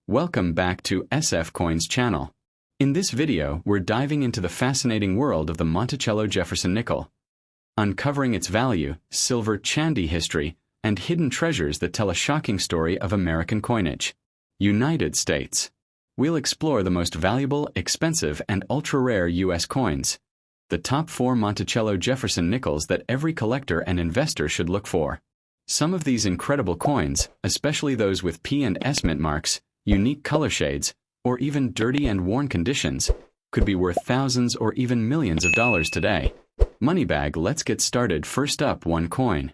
Welcome back to SF Coins channel. In this video, we're diving into the fascinating world of the Monticello Jefferson nickel, uncovering its value, silver chandi history, and hidden treasures that tell a shocking story of American coinage. United States. We'll explore the most valuable, expensive, and ultra-rare U.S. coins, the top 4 Monticello Jefferson nickels that every collector and investor should look for. Some of these incredible coins, especially those with P and S mint marks, unique color shades, or even dirty and worn conditions, could be worth thousands or even millions of dollars today. Moneybag, let's get started. First up, one coin.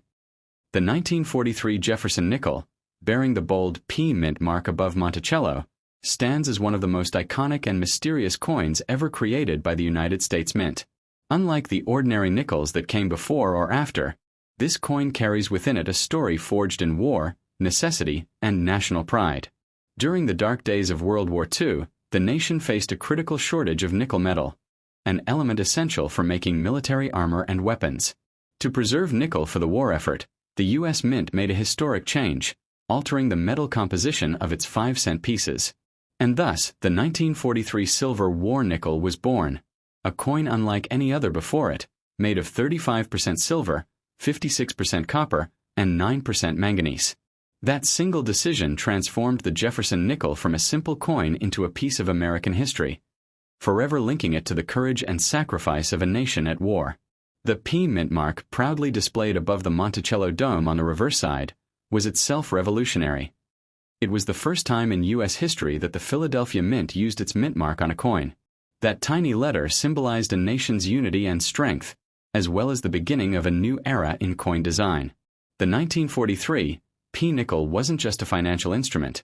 The 1943 Jefferson nickel, bearing the bold P mint mark above Monticello, stands as one of the most iconic and mysterious coins ever created by the United States Mint. Unlike the ordinary nickels that came before or after, this coin carries within it a story forged in war, necessity, and national pride. During the dark days of World War II, the nation faced a critical shortage of nickel metal, an element essential for making military armor and weapons. To preserve nickel for the war effort, the U.S. Mint made a historic change, altering the metal composition of its 5-cent pieces. And thus, the 1943 silver war nickel was born, a coin unlike any other before it, made of 35% silver, 56% copper, and 9% manganese. That single decision transformed the Jefferson nickel from a simple coin into a piece of American history, forever linking it to the courage and sacrifice of a nation at war. The P mint mark, proudly displayed above the Monticello dome on the reverse side, was itself revolutionary. It was the first time in U.S. history that the Philadelphia Mint used its mint mark on a coin. That tiny letter symbolized a nation's unity and strength, as well as the beginning of a new era in coin design. The 1943 P nickel wasn't just a financial instrument.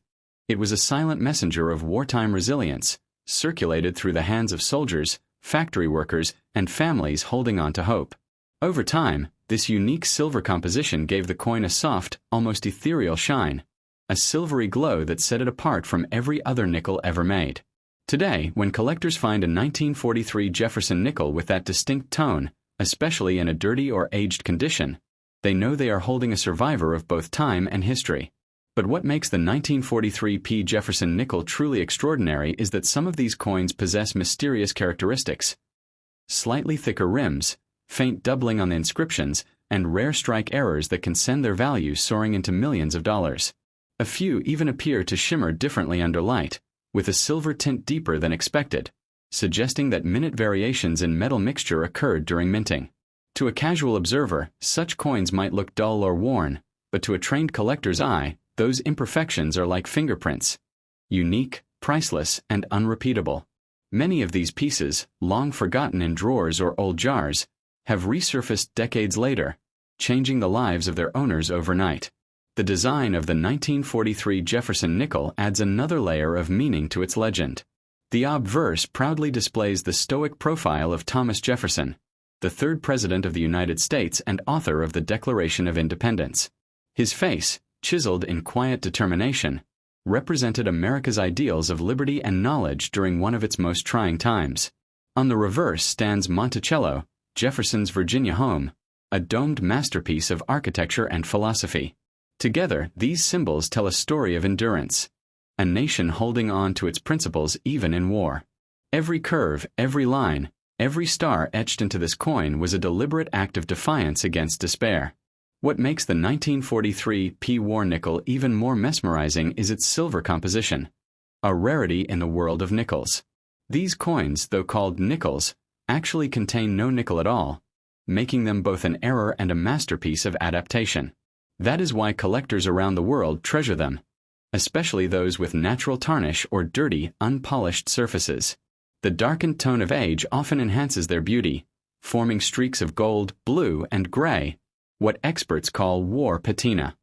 It was a silent messenger of wartime resilience, circulated through the hands of soldiers, factory workers, and families holding on to hope. Over time, this unique silver composition gave the coin a soft, almost ethereal shine, a silvery glow that set it apart from every other nickel ever made. Today, when collectors find a 1943 Jefferson nickel with that distinct tone, especially in a dirty or aged condition, they know they are holding a survivor of both time and history. But what makes the 1943 P Jefferson nickel truly extraordinary is that some of these coins possess mysterious characteristics. Slightly thicker rims, faint doubling on the inscriptions, and rare strike errors that can send their value soaring into millions of dollars. A few even appear to shimmer differently under light, with a silver tint deeper than expected, suggesting that minute variations in metal mixture occurred during minting. To a casual observer, such coins might look dull or worn, but to a trained collector's eye, those imperfections are like fingerprints. Unique, priceless, and unrepeatable. Many of these pieces, long forgotten in drawers or old jars, have resurfaced decades later, changing the lives of their owners overnight. The design of the 1943 Jefferson nickel adds another layer of meaning to its legend. The obverse proudly displays the stoic profile of Thomas Jefferson, the 3rd President of the United States and author of the Declaration of Independence. His face, chiseled in quiet determination, represented America's ideals of liberty and knowledge during one of its most trying times. On the reverse stands Monticello, Jefferson's Virginia home, a domed masterpiece of architecture and philosophy. Together, these symbols tell a story of endurance, a nation holding on to its principles even in war. Every curve, every line, every star etched into this coin was a deliberate act of defiance against despair. What makes the 1943 P war nickel even more mesmerizing is its silver composition, a rarity in the world of nickels. These coins, though called nickels, actually contain no nickel at all, making them both an error and a masterpiece of adaptation. That is why collectors around the world treasure them, especially those with natural tarnish or dirty, unpolished surfaces. The darkened tone of age often enhances their beauty, forming streaks of gold, blue, and gray, what experts call war patina.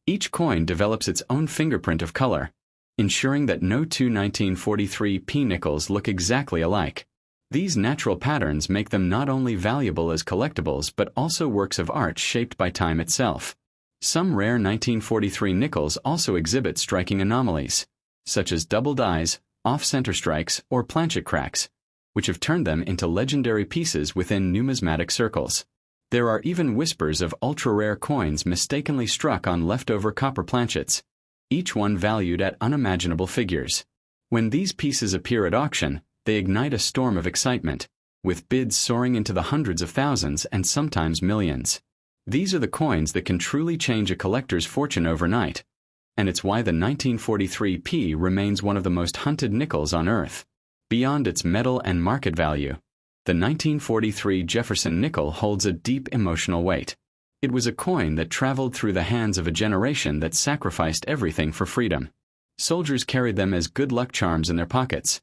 Each coin develops its own fingerprint of color, ensuring that no two 1943 P nickels look exactly alike. These natural patterns make them not only valuable as collectibles but also works of art shaped by time itself. Some rare 1943 nickels also exhibit striking anomalies, such as double dies, off-center strikes, or planchet cracks, which have turned them into legendary pieces within numismatic circles. There are even whispers of ultra-rare coins mistakenly struck on leftover copper planchets, each one valued at unimaginable figures. When these pieces appear at auction, they ignite a storm of excitement, with bids soaring into the hundreds of thousands and sometimes millions. These are the coins that can truly change a collector's fortune overnight, and it's why the 1943 P remains one of the most hunted nickels on Earth. Beyond its metal and market value, the 1943 Jefferson nickel holds a deep emotional weight. It was a coin that traveled through the hands of a generation that sacrificed everything for freedom. Soldiers carried them as good luck charms in their pockets.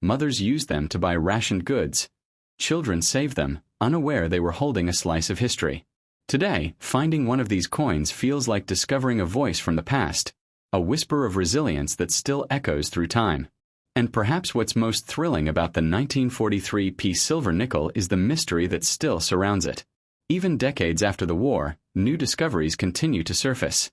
Mothers used them to buy rationed goods. Children saved them, unaware they were holding a slice of history. Today, finding one of these coins feels like discovering a voice from the past, a whisper of resilience that still echoes through time. And perhaps what's most thrilling about the 1943 P silver nickel is the mystery that still surrounds it. Even decades after the war, new discoveries continue to surface.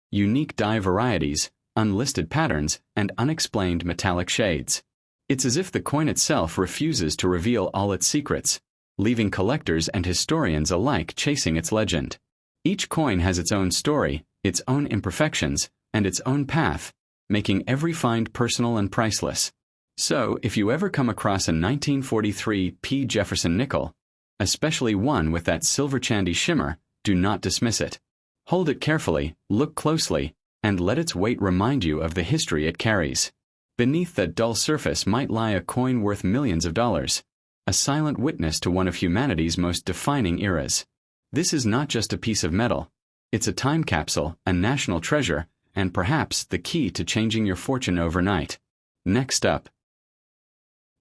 Unique die varieties, unlisted patterns, and unexplained metallic shades. It's as if the coin itself refuses to reveal all its secrets, leaving collectors and historians alike chasing its legend. Each coin has its own story, its own imperfections, and its own path, making every find personal and priceless. So, if you ever come across a 1943 P Jefferson nickel, especially one with that silver chandy shimmer, do not dismiss it. Hold it carefully, look closely, and let its weight remind you of the history it carries. Beneath that dull surface might lie a coin worth millions of dollars, a silent witness to one of humanity's most defining eras. This is not just a piece of metal. It's a time capsule, a national treasure, and perhaps the key to changing your fortune overnight. Next up,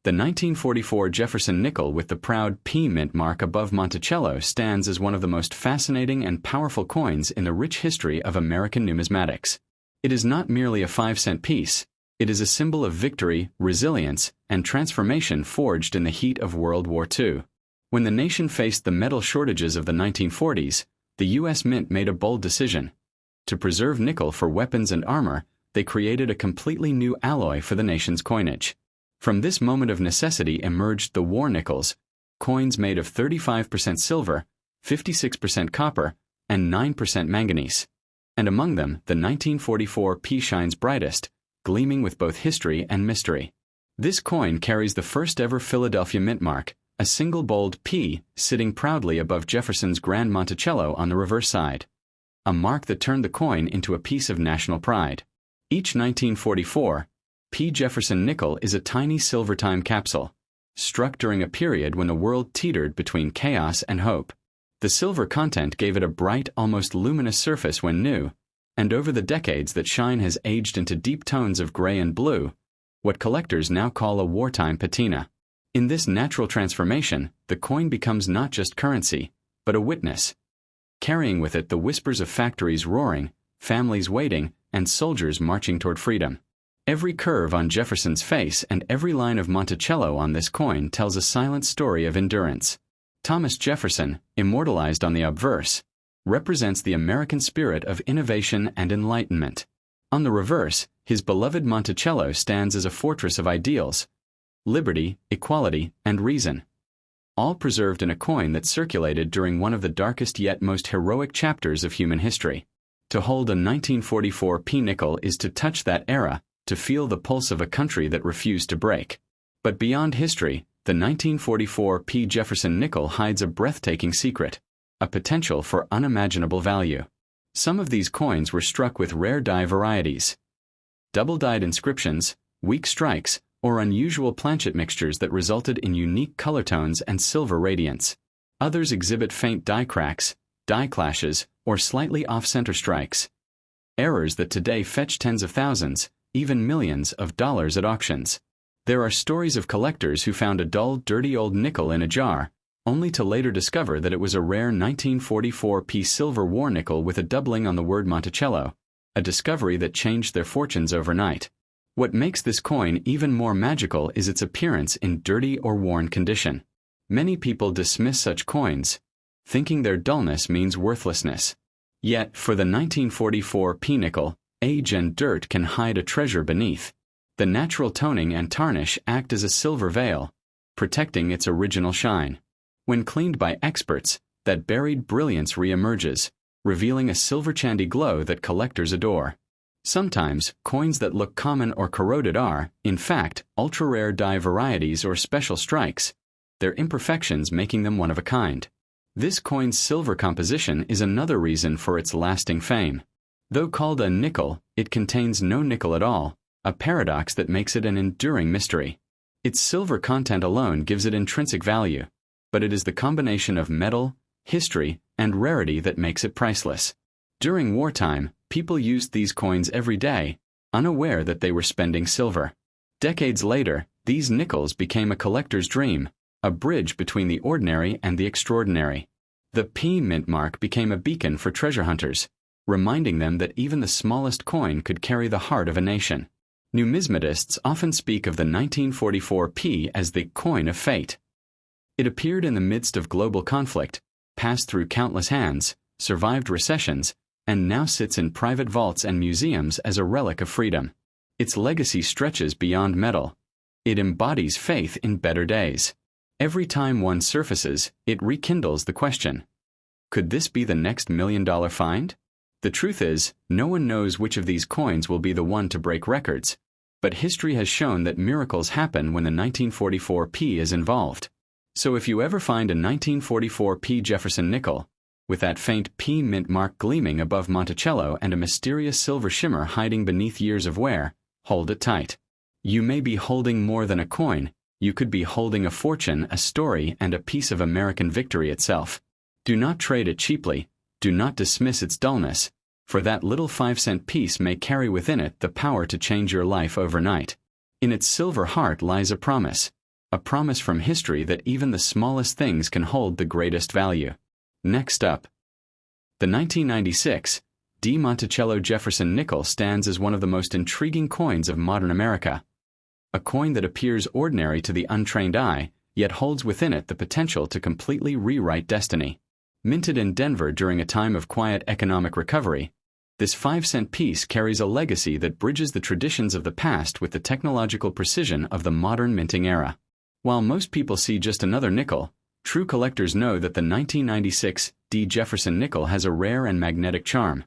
the 1944 Jefferson nickel with the proud P mint mark above Monticello stands as one of the most fascinating and powerful coins in the rich history of American numismatics. It is not merely a 5-cent piece. It is a symbol of victory, resilience, and transformation forged in the heat of World War II. When the nation faced the metal shortages of the 1940s, the U.S. Mint made a bold decision. To preserve nickel for weapons and armor, they created a completely new alloy for the nation's coinage. From this moment of necessity emerged the war nickels, coins made of 35% silver, 56% copper, and 9% manganese. And among them, the 1944 P shines brightest, gleaming with both history and mystery. This coin carries the first ever Philadelphia mint mark, a single bold P sitting proudly above Jefferson's Grand Monticello on the reverse side. A mark that turned the coin into a piece of national pride. Each 1944 P Jefferson nickel is a tiny silver time capsule, struck during a period when the world teetered between chaos and hope. The silver content gave it a bright, almost luminous surface when new, and over the decades that shine has aged into deep tones of gray and blue, what collectors now call a wartime patina. In this natural transformation, the coin becomes not just currency, but a witness, carrying with it the whispers of factories roaring, families waiting, and soldiers marching toward freedom. Every curve on Jefferson's face and every line of Monticello on this coin tells a silent story of endurance. Thomas Jefferson, immortalized on the obverse, represents the American spirit of innovation and enlightenment. On the reverse, his beloved Monticello stands as a fortress of ideals, liberty, equality, and reason, all preserved in a coin that circulated during one of the darkest yet most heroic chapters of human history. To hold a 1944 P nickel is to touch that era, to feel the pulse of a country that refused to break. But beyond history, the 1944 P Jefferson nickel hides a breathtaking secret, a potential for unimaginable value. Some of these coins were struck with rare die varieties, double-dyed inscriptions, weak strikes, or unusual planchet mixtures that resulted in unique color tones and silver radiance. Others exhibit faint die cracks, die clashes, or slightly off-center strikes. Errors that today fetch tens of thousands, even millions of dollars at auctions. There are stories of collectors who found a dull, dirty old nickel in a jar, only to later discover that it was a rare 1944 P silver war nickel with a doubling on the word Monticello, a discovery that changed their fortunes overnight. What makes this coin even more magical is its appearance in dirty or worn condition. Many people dismiss such coins, thinking their dullness means worthlessness. Yet, for the 1944 P nickel, age and dirt can hide a treasure beneath. The natural toning and tarnish act as a silver veil, protecting its original shine. When cleaned by experts, that buried brilliance re-emerges, revealing a silver chandy glow that collectors adore. Sometimes, coins that look common or corroded are, in fact, ultra-rare die varieties or special strikes, their imperfections making them one of a kind. This coin's silver composition is another reason for its lasting fame. Though called a nickel, it contains no nickel at all, a paradox that makes it an enduring mystery. Its silver content alone gives it intrinsic value, but it is the combination of metal, history, and rarity that makes it priceless. During wartime, people used these coins every day, unaware that they were spending silver. Decades later, these nickels became a collector's dream, a bridge between the ordinary and the extraordinary. The P mint mark became a beacon for treasure hunters, reminding them that even the smallest coin could carry the heart of a nation. Numismatists often speak of the 1944 P as the coin of fate. It appeared in the midst of global conflict, passed through countless hands, survived recessions, and now sits in private vaults and museums as a relic of freedom. Its legacy stretches beyond metal. It embodies faith in better days. Every time one surfaces, it rekindles the question: could this be the next million-dollar find? The truth is, no one knows which of these coins will be the one to break records, but history has shown that miracles happen when the 1944 P is involved. So if you ever find a 1944 P Jefferson nickel, with that faint P mint mark gleaming above Monticello and a mysterious silver shimmer hiding beneath years of wear, hold it tight. You may be holding more than a coin. You could be holding a fortune, a story, and a piece of American victory itself. Do not trade it cheaply. Do not dismiss its dullness, for that little 5-cent piece may carry within it the power to change your life overnight. In its silver heart lies a promise from history that even the smallest things can hold the greatest value. Next up, the 1996 D. Monticello Jefferson nickel stands as one of the most intriguing coins of modern America. A coin that appears ordinary to the untrained eye, yet holds within it the potential to completely rewrite destiny. Minted in Denver during a time of quiet economic recovery, this 5-cent piece carries a legacy that bridges the traditions of the past with the technological precision of the modern minting era. While most people see just another nickel, true collectors know that the 1996 D. Jefferson nickel has a rare and magnetic charm.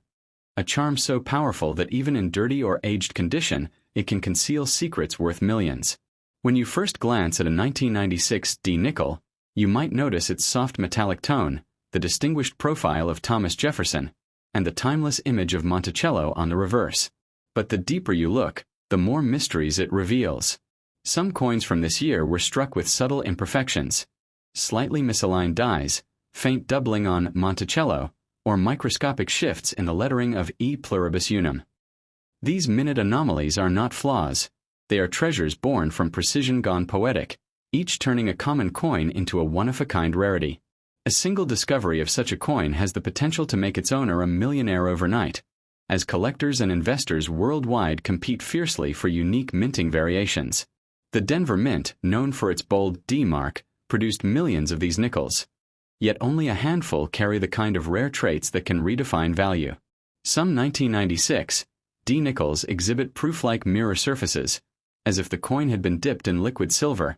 A charm so powerful that even in dirty or aged condition, it can conceal secrets worth millions. When you first glance at a 1996 D. nickel, you might notice its soft metallic tone, the distinguished profile of Thomas Jefferson, and the timeless image of Monticello on the reverse. But the deeper you look, the more mysteries it reveals. Some coins from this year were struck with subtle imperfections, slightly misaligned dies, faint doubling on Monticello, or microscopic shifts in the lettering of E pluribus unum. These minute anomalies are not flaws. They are treasures born from precision gone poetic, each turning a common coin into a one-of-a-kind rarity. A single discovery of such a coin has the potential to make its owner a millionaire overnight, as collectors and investors worldwide compete fiercely for unique minting variations. The Denver Mint, known for its bold D mark, produced millions of these nickels. Yet only a handful carry the kind of rare traits that can redefine value. Some 1996 D nickels exhibit proof-like mirror surfaces, as if the coin had been dipped in liquid silver,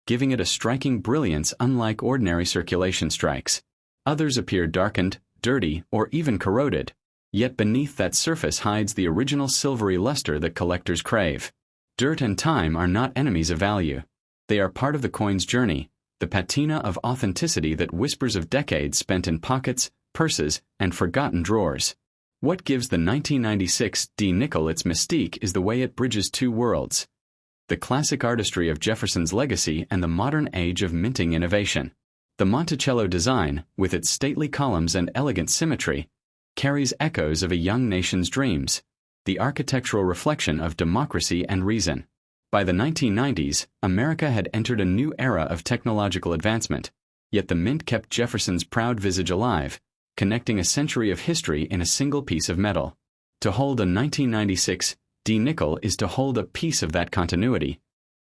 giving it a striking brilliance unlike ordinary circulation strikes. Others appear darkened, dirty, or even corroded, yet beneath that surface hides the original silvery luster that collectors crave. Dirt and time are not enemies of value. They are part of the coin's journey, the patina of authenticity that whispers of decades spent in pockets, purses, and forgotten drawers. What gives the 1996 D nickel its mystique is the way it bridges two worlds: the classic artistry of Jefferson's legacy and the modern age of minting innovation. The Monticello design, with its stately columns and elegant symmetry, carries echoes of a young nation's dreams, the architectural reflection of democracy and reason. By the 1990s, America had entered a new era of technological advancement, yet the mint kept Jefferson's proud visage alive, connecting a century of history in a single piece of metal. To hold a 1996 D nickel is to hold a piece of that continuity,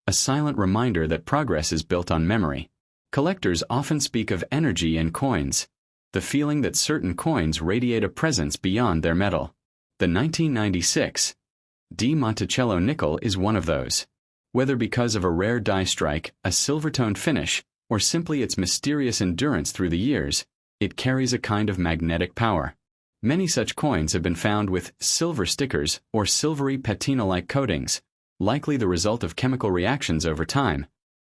a silent reminder that progress is built on memory. Collectors often speak of energy in coins, the feeling that certain coins radiate a presence beyond their metal. The 1996 D. Monticello nickel is one of those. Whether because of a rare die strike, a silver-toned finish, or simply its mysterious endurance through the years, it carries a kind of magnetic power. Many such coins have been found with silver stickers or silvery patina-like coatings, likely the result of chemical reactions over time,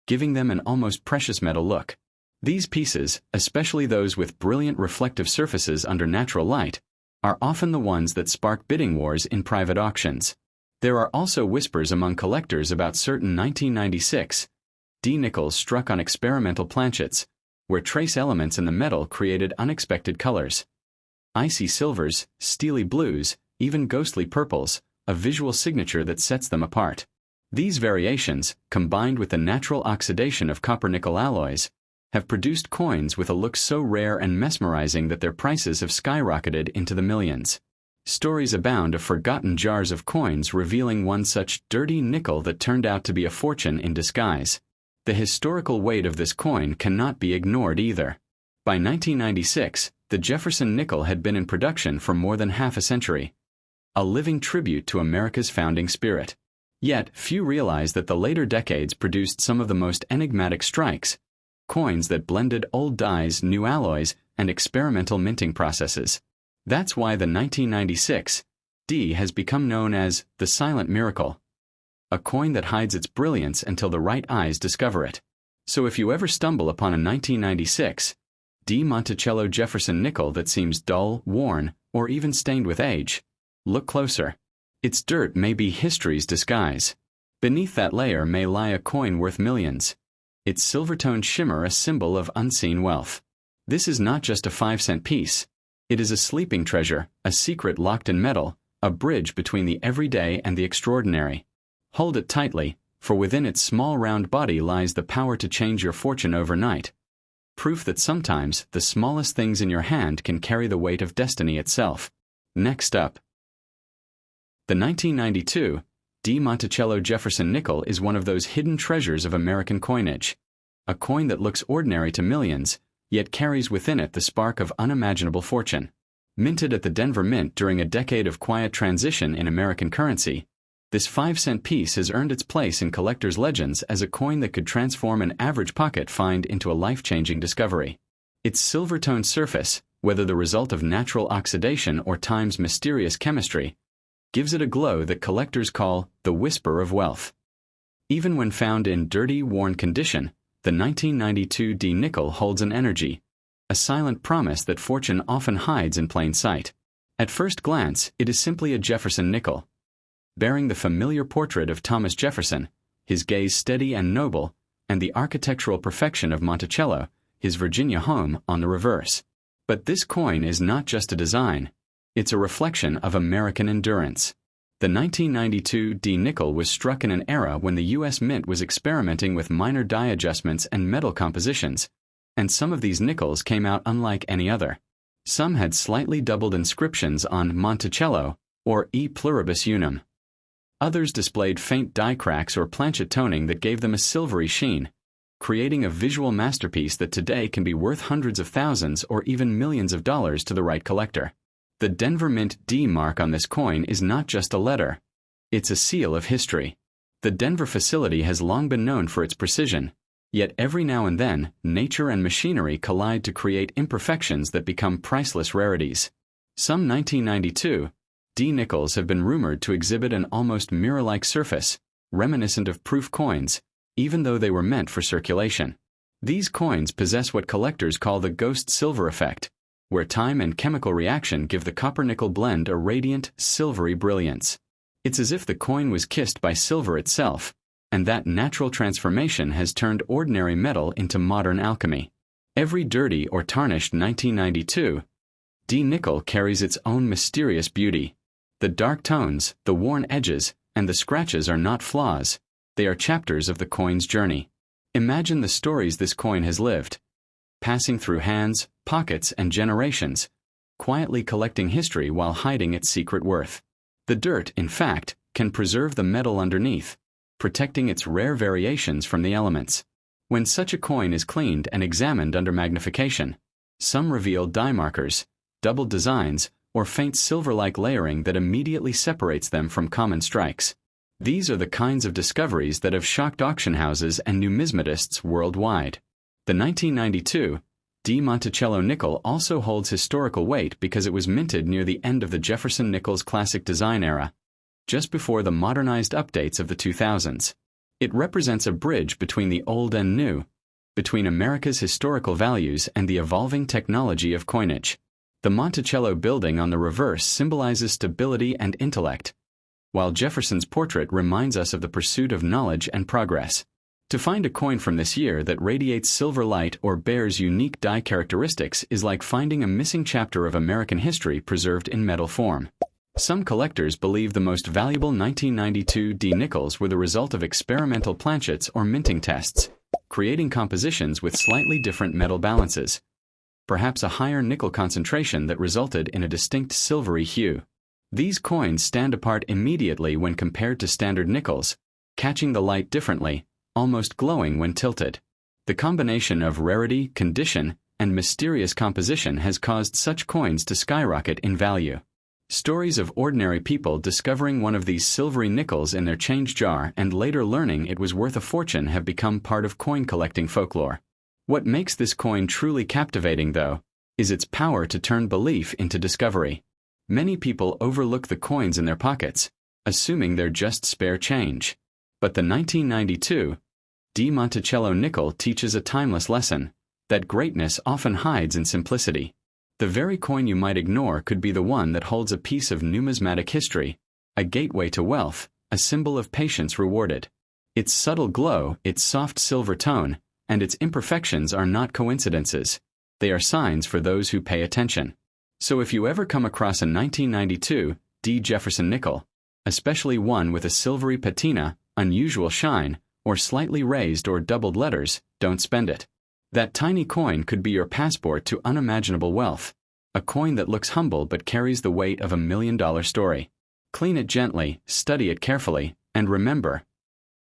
giving them an almost precious metal look. These pieces, especially those with brilliant reflective surfaces under natural light, are often the ones that spark bidding wars in private auctions. There are also whispers among collectors about certain 1996 D nickels struck on experimental planchets, where trace elements in the metal created unexpected colors. Icy silvers, steely blues, even ghostly purples, a visual signature that sets them apart. These variations, combined with the natural oxidation of copper-nickel alloys, have produced coins with a look so rare and mesmerizing that their prices have skyrocketed into the millions. Stories abound of forgotten jars of coins revealing one such dirty nickel that turned out to be a fortune in disguise. The historical weight of this coin cannot be ignored either. By 1996, the Jefferson nickel had been in production for more than half a century, a living tribute to America's founding spirit. Yet, few realize that the later decades produced some of the most enigmatic strikes, coins that blended old dyes, new alloys, and experimental minting processes. That's why the 1996 D has become known as the silent miracle, a coin that hides its brilliance until the right eyes discover it. So if you ever stumble upon a 1996 D Monticello Jefferson nickel that seems dull, worn, or even stained with age, look closer. Its dirt may be history's disguise. Beneath that layer may lie a coin worth millions, its silver-toned shimmer a symbol of unseen wealth. This is not just a 5-cent piece. It is a sleeping treasure, a secret locked in metal, a bridge between the everyday and the extraordinary. Hold it tightly, for within its small round body lies the power to change your fortune overnight. Proof that sometimes the smallest things in your hand can carry the weight of destiny itself. Next up, the 1992 D Monticello Jefferson nickel is one of those hidden treasures of American coinage. A coin that looks ordinary to millions, yet carries within it the spark of unimaginable fortune. Minted at the Denver Mint during a decade of quiet transition in American currency, this 5-cent piece has earned its place in collectors' legends as a coin that could transform an average pocket find into a life-changing discovery. Its silver-toned surface, whether the result of natural oxidation or time's mysterious chemistry, gives it a glow that collectors call the whisper of wealth. Even when found in dirty, worn condition, the 1992 D nickel holds an energy, a silent promise that fortune often hides in plain sight. At first glance, it is simply a Jefferson nickel, bearing the familiar portrait of Thomas Jefferson, his gaze steady and noble, and the architectural perfection of Monticello, his Virginia home, on the reverse. But this coin is not just a design. It's a reflection of American endurance. The 1992 D nickel was struck in an era when the U.S. Mint was experimenting with minor die adjustments and metal compositions, and some of these nickels came out unlike any other. Some had slightly doubled inscriptions on Monticello or E pluribus unum. Others displayed faint die cracks or planchet toning that gave them a silvery sheen, creating a visual masterpiece that today can be worth hundreds of thousands or even millions of dollars to the right collector. The Denver Mint D mark on this coin is not just a letter. It's a seal of history. The Denver facility has long been known for its precision, yet every now and then, nature and machinery collide to create imperfections that become priceless rarities. Some 1992 D nickels have been rumored to exhibit an almost mirror-like surface, reminiscent of proof coins, even though they were meant for circulation. These coins possess what collectors call the ghost silver effect, where time and chemical reaction give the copper-nickel blend a radiant, silvery brilliance. It's as if the coin was kissed by silver itself, and that natural transformation has turned ordinary metal into modern alchemy. Every dirty or tarnished 1992 D nickel carries its own mysterious beauty. The dark tones, the worn edges, and the scratches are not flaws. They are chapters of the coin's journey. Imagine the stories this coin has lived, passing through hands, pockets, and generations, quietly collecting history while hiding its secret worth. The dirt, in fact, can preserve the metal underneath, protecting its rare variations from the elements. When such a coin is cleaned and examined under magnification, some reveal die markers, doubled designs, or faint silver-like layering that immediately separates them from common strikes. These are the kinds of discoveries that have shocked auction houses and numismatists worldwide. The 1992 D. Monticello nickel also holds historical weight because it was minted near the end of the Jefferson Nickels classic design era, just before the modernized updates of the 2000s. It represents a bridge between the old and new, between America's historical values and the evolving technology of coinage. The Monticello building on the reverse symbolizes stability and intellect, while Jefferson's portrait reminds us of the pursuit of knowledge and progress. To find a coin from this year that radiates silver light or bears unique die characteristics is like finding a missing chapter of American history preserved in metal form. Some collectors believe the most valuable 1992 D nickels were the result of experimental planchets or minting tests, creating compositions with slightly different metal balances, perhaps a higher nickel concentration that resulted in a distinct silvery hue. These coins stand apart immediately when compared to standard nickels, catching the light differently, almost glowing when tilted. The combination of rarity, condition, and mysterious composition has caused such coins to skyrocket in value. Stories of ordinary people discovering one of these silvery nickels in their change jar and later learning it was worth a fortune have become part of coin collecting folklore. What makes this coin truly captivating, though, is its power to turn belief into discovery. Many people overlook the coins in their pockets, assuming they're just spare change. But the 1992 D. Monticello nickel teaches a timeless lesson, that greatness often hides in simplicity. The very coin you might ignore could be the one that holds a piece of numismatic history, a gateway to wealth, a symbol of patience rewarded. Its subtle glow, its soft silver tone, and its imperfections are not coincidences. They are signs for those who pay attention. So if you ever come across a 1992 D. Jefferson nickel, especially one with a silvery patina, unusual shine, or slightly raised or doubled letters, don't spend it. That tiny coin could be your passport to unimaginable wealth, a coin that looks humble but carries the weight of $1 million story. Clean it gently, study it carefully, and remember,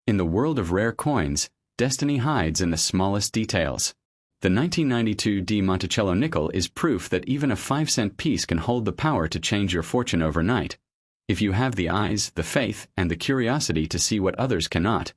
in the world of rare coins, destiny hides in the smallest details. The 1992 D. Monticello nickel is proof that even a 5-cent piece can hold the power to change your fortune overnight. If you have the eyes, the faith, and the curiosity to see what others cannot,